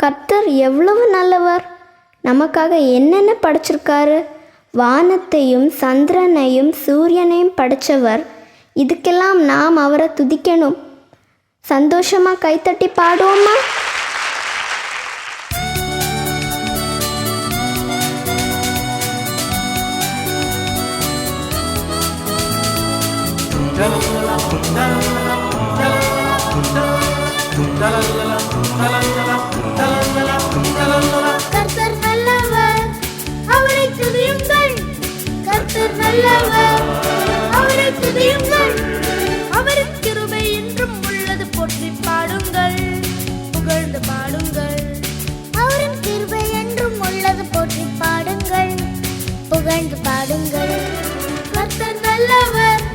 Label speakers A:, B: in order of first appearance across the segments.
A: கர்த்தர் எவ்வளவு நல்லவர்! நமக்காக என்னென்ன படைச்சிருக்காரு. வானத்தையும் சந்திரனையும் சூரியனையும் படைச்சவர். இதுக்கெல்லாம் நாம் அவரை துதிக்கணும். சந்தோஷமாக கைத்தட்டி பாடுவோமா?
B: கர்த்தர் நல்லவர், அவரை துதியுங்கள். கர்த்தர் நல்லவர், அவரை துதியுங்கள். அவரின் கிருபை என்றும் உள்ளது, போற்றி பாடுங்கள், புகழ்ந்து பாடுங்கள். அவரின் கிருபை என்றும் உள்ளது, போற்றி பாடுங்கள், புகழ்ந்து பாடுங்கள். கர்த்தர் நல்லவர்,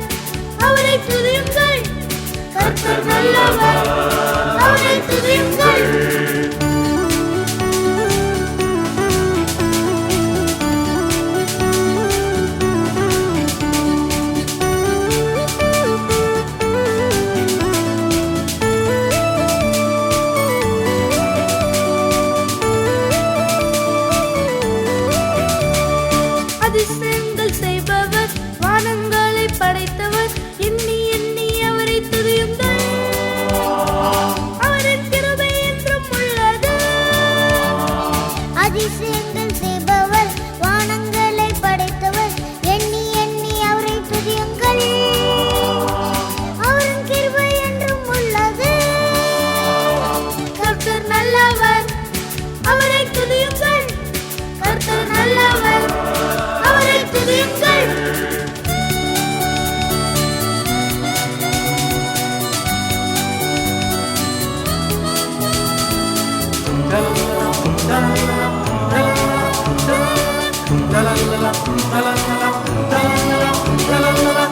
B: அவரை துதியுங்கள். கர்த்தர் நல்லவர், அவரை துதியுங்கள். அதிசயங்கள் செய்பவர், வானங்களை படைத்தவர், எண்ணி எண்ணி அவரை துதியுங்கள். அவரின் கிருபை என்றும் உள்ளது. அதிசயங்கள் செய்பவர், வானங்களை படைத்தவர், எண்ணி எண்ணி அவரை துதியுங்கள். அவரின் கிருபை என்றும் உள்ளது. கர்த்தர் நல்லவர், அவரை துதியுங்கள். கர்த்தர் நல்லவர், அவரை துதியுங்கள்.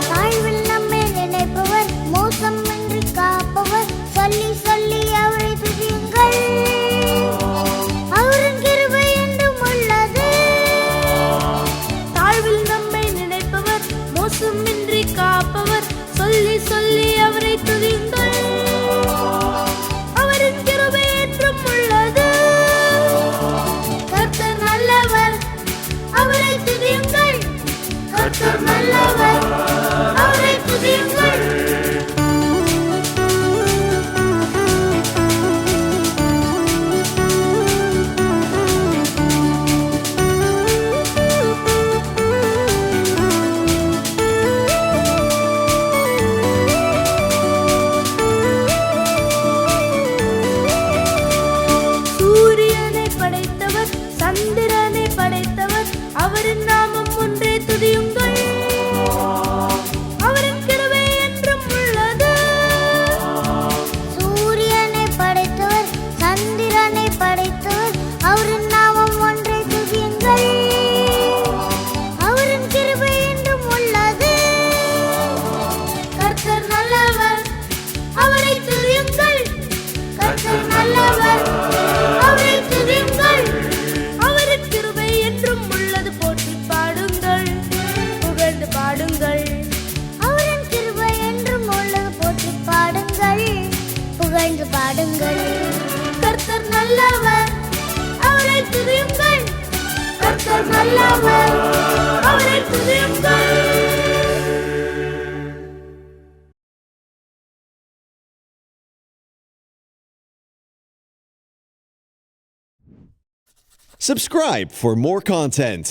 B: தாழ்வில் நம்மை நினைப்பவர், மோசமின்றி காப்பவர், சொல்லி சொல்லி அவரை துதியுங்கள். அவரின் கிருபை என்றும் உள்ளது. தாழ்வில் நம்மை நினைப்பவர், மோசமின்றி காப்பவர், சொல்லி சொல்லி அவரை துதியுங்கள். அவரின் கிருபை என்றும் உள்ளது. கர்த்தர் நல்லவர், அவரை துதியுங்கள். கர்த்தர் நல்லவர், அவரை துதியுங்கள். சூரியனை படைத்தவர், சந்திரனை படைத்தவர், அவரின் நாமம் ஒன்றே துதியுங்கள். அவரின் கிருபை என்றும் உள்ளது. சூரியனை படைத்தவர், சந்திரனை படைத்தவர், அவரின் நாமம் ஒன்றே துதியுங்கள். அவரின் கிருபை என்றும் உள்ளது. கர்த்தர் நல்லவர், அவரை துதியுங்கள். கர்த்தர் நல்லவர், அவரை துதியுங்கள். அவரின் கிருபை என்றும் உள்ளது, போற்றி பாடுங்கள், புகழ்ந்து பாடுங்கள். அவரின் கிருபை என்றும் உள்ளது, போற்றி பாடுங்கள், புகழ்ந்து பாடுங்கள். கர்த்தர் நல்லவர், அவரை துதியுங்கள். கர்த்தர் நல்லவர், அவரை துதியுங்கள்.
C: Subscribe for more content.